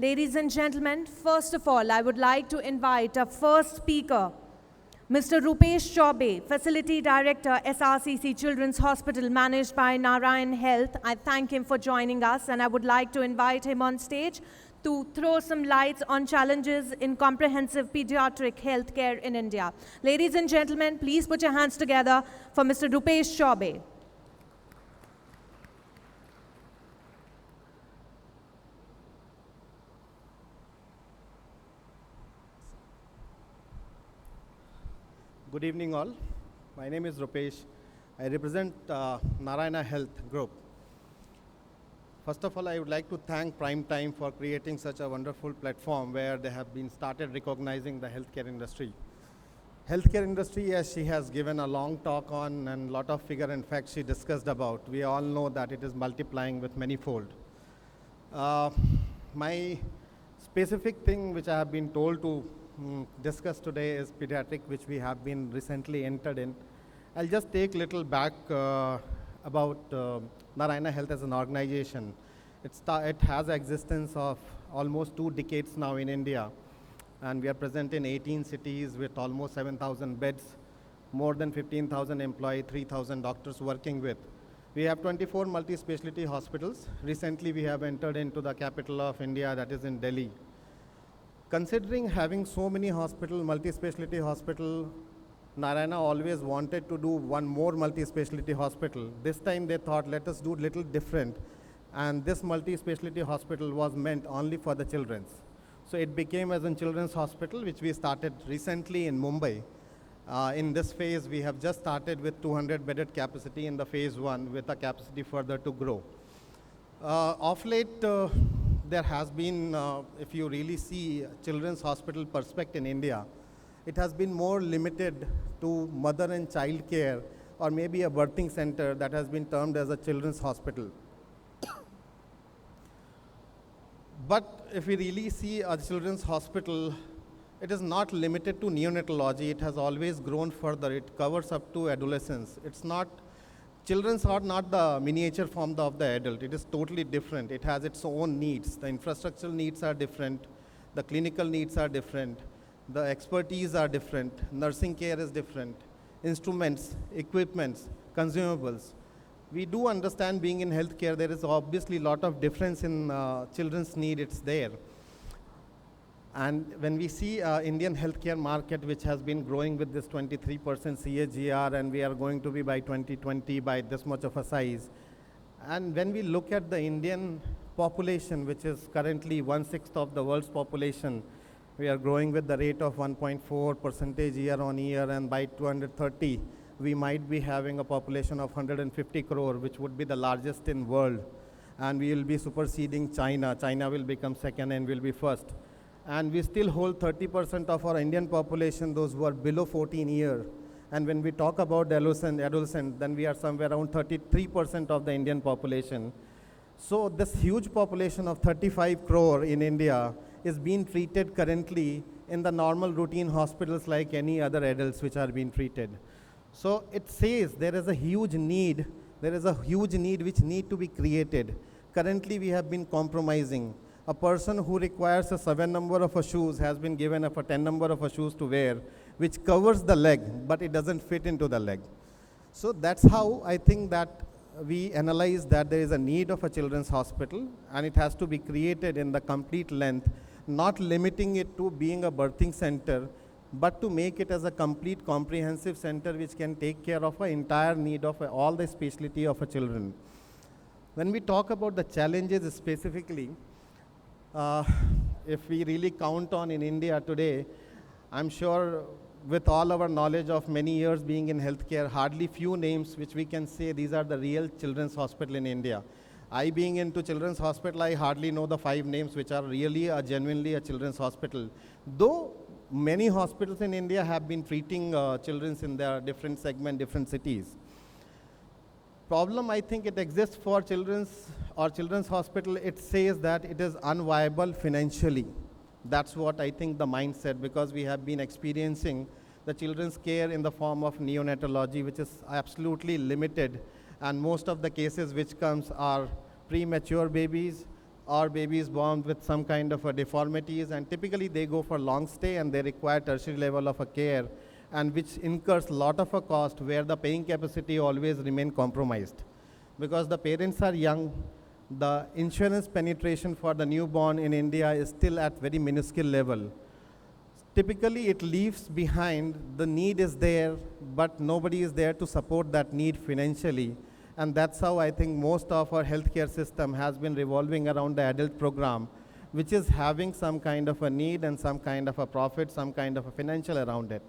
Ladies and gentlemen, first of all, I would like to invite our first speaker, Mr. Rupesh Choubey, Facility Director, SRCC Children's Hospital, managed by Narayana Health. I thank him for joining us, and I would like to invite him on stage to throw some lights on challenges in comprehensive pediatric health care in India. Ladies and gentlemen, please put your hands together for Mr. Rupesh Choubey. Good evening all. My name is Rupesh. I represent Narayana Health Group. First of all, I would like to thank Prime Time for creating such a wonderful platform where they have been started recognizing the healthcare industry. Healthcare industry, as she has given a long talk on and a lot of figure and facts she discussed about, we all know that it is multiplying with manifold. My specific thing which I have been told to discuss today is pediatric, which we have been recently entered in. I'll just take a little back about Narayana Health as an organization. It has existence of almost 2 decades now in India, and we are present in 18 cities with almost 7,000 beds, more than 15,000 employees, 3,000 doctors working with. We have 24 multi-specialty hospitals. Recently, we have entered into the capital of India, that is in Delhi. Considering having so many hospitals, multi-specialty hospital, Narayana always wanted to do one more multi-specialty hospital. This time they thought, let us do little different. And this multi-specialty hospital was meant only for the children's. So it became as a children's hospital, which we started recently in Mumbai. In this phase, we have just started with 200 bedded capacity in the phase 1 with a capacity further to grow. Of late, there has been, if you really see children's hospital perspective in India, it has been more limited to mother and child care, or maybe a birthing center that has been termed as a children's hospital. But if we really see a children's hospital, it is not limited to neonatology. It has always grown further. It covers up to adolescence. Children's are not the miniature form of the adult. It is totally different. It has its own needs. The infrastructural needs are different. The clinical needs are different. The expertise are different. Nursing care is different. Instruments, equipments, consumables. We do understand being in healthcare, there is obviously a lot of difference in children's need. It's there. And when we see Indian healthcare market, which has been growing with this 23% CAGR, and we are going to be by 2020 by this much of a size. And when we look at the Indian population, which is currently 1/6 of the world's population, we are growing with the rate of 1.4% year on year, and by 2030, we might be having a population of 150 crore, which would be the largest in world. And we will be superseding China. China will become second and will be first. And we still hold 30% of our Indian population, those who are below 14 years. And when we talk about adolescent, then we are somewhere around 33% of the Indian population. So this huge population of 35 crore in India is being treated currently in the normal routine hospitals like any other adults which are being treated. So it says there is a huge need which need to be created. Currently we have been compromising. A person who requires a 7 number of a shoes has been given a 10 number of a shoes to wear, which covers the leg, but it doesn't fit into the leg. So that's how I think that we analyze that there is a need of a children's hospital, and it has to be created in the complete length, not limiting it to being a birthing center, but to make it as a complete comprehensive center which can take care of an entire need of all the specialty of a children. When we talk about the challenges specifically, if we really count on in India today, I'm sure with all our knowledge of many years being in healthcare, hardly few names which we can say these are the real children's hospital in India. I being into children's hospital, I hardly know the 5 names which are really genuinely a children's hospital. Though many hospitals in India have been treating children in their different segment, different cities. Problem, I think it exists for children's hospital. It says that it is unviable financially. That's what I think the mindset, because we have been experiencing the children's care in the form of neonatology, which is absolutely limited. And most of the cases which comes are premature babies, or babies born with some kind of a deformities, and typically they go for long stay and they require tertiary level of a care, and which incurs a lot of a cost where the paying capacity always remain compromised. Because the parents are young, the insurance penetration for the newborn in India is still at very minuscule level. Typically it leaves behind, the need is there, but nobody is there to support that need financially. And that's how I think most of our healthcare system has been revolving around the adult program, which is having some kind of a need and some kind of a profit, some kind of a financial around it.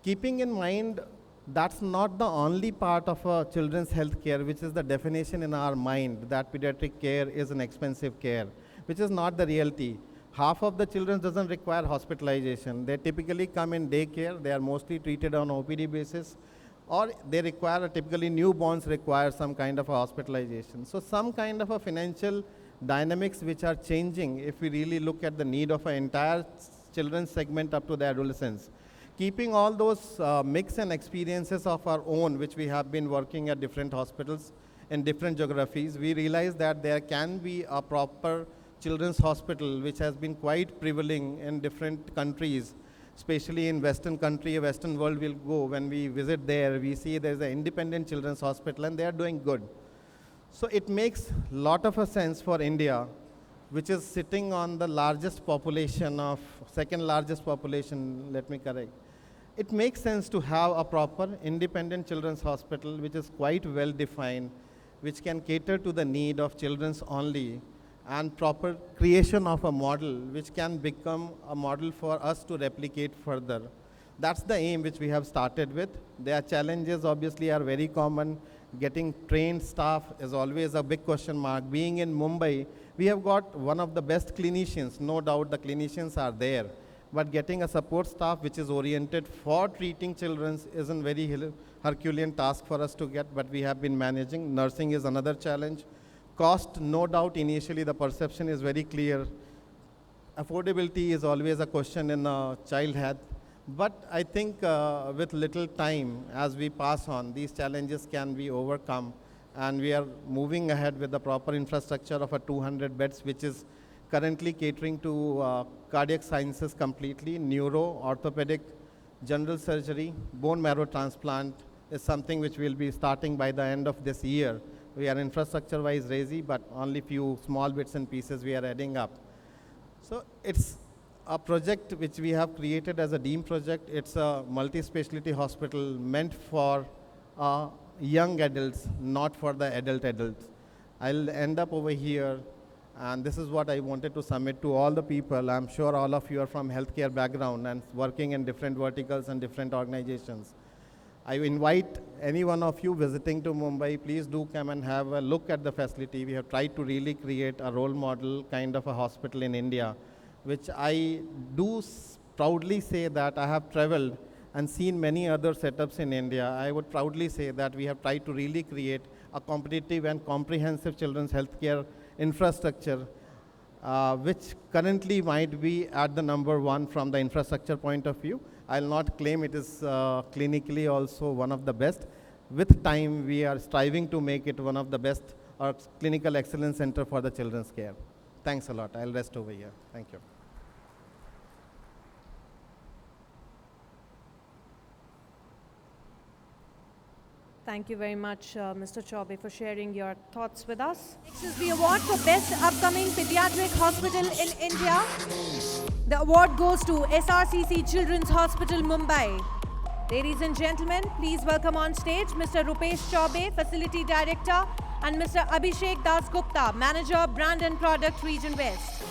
Keeping in mind, that's not the only part of children's health care, which is the definition in our mind that pediatric care is an expensive care, which is not the reality. Half of the children doesn't require hospitalization. They typically come in daycare. They are mostly treated on OPD basis, or they require, typically newborns require some kind of a hospitalization. So some kind of a financial dynamics which are changing if we really look at the need of an entire children's segment up to the adolescence. Keeping all those mix and experiences of our own, which we have been working at different hospitals in different geographies, we realize that there can be a proper children's hospital which has been quite prevalent in different countries, especially in Western country, Western world will go. When we visit there, we see there's an independent children's hospital and they are doing good. So it makes a lot of a sense for India, which is sitting on the largest population of, second largest population, let me correct. It makes sense to have a proper independent children's hospital which is quite well defined, which can cater to the need of children's only, and proper creation of a model which can become a model for us to replicate further. That's the aim which we have started with. Their challenges obviously are very common. Getting trained staff is always a big question mark. Being in Mumbai, we have got one of the best clinicians, no doubt the clinicians are there. But getting a support staff which is oriented for treating children is a very Herculean task for us to get, but we have been managing. Nursing is another challenge. Cost, no doubt, initially the perception is very clear. Affordability is always a question in child health. But I think with little time, as we pass on, these challenges can be overcome. And we are moving ahead with the proper infrastructure of a 200 beds, which is currently catering to cardiac sciences completely, neuro, orthopedic, general surgery, bone marrow transplant is something which will be starting by the end of this year. We are infrastructure-wise ready, but only few small bits and pieces we are adding up. So it's a project which we have created as a DEEM project. It's a multi-specialty hospital meant for young adults, not for the adults. I'll end up over here, and this is what I wanted to submit to all the people. I'm sure all of you are from healthcare background and working in different verticals and different organizations. I invite any one of you visiting to Mumbai, please do come and have a look at the facility. We have tried to really create a role model kind of a hospital in India, which I do proudly say that I have traveled and seen many other setups in India. I would proudly say that we have tried to really create a competitive and comprehensive children's healthcare infrastructure, which currently might be at the number one from the infrastructure point of view. I'll not claim it is clinically also one of the best. With time, we are striving to make it one of the best clinical excellence center for the children's care. Thanks a lot. I'll rest over here. Thank you. Thank you very much, Mr. Choubey, for sharing your thoughts with us. Next is the award for Best Upcoming Pediatric Hospital in India. The award goes to SRCC Children's Hospital, Mumbai. Ladies and gentlemen, please welcome on stage Mr. Rupesh Choubey, Facility Director, and Mr. Abhishek Das Gupta, Manager, Brand and Product, Region West.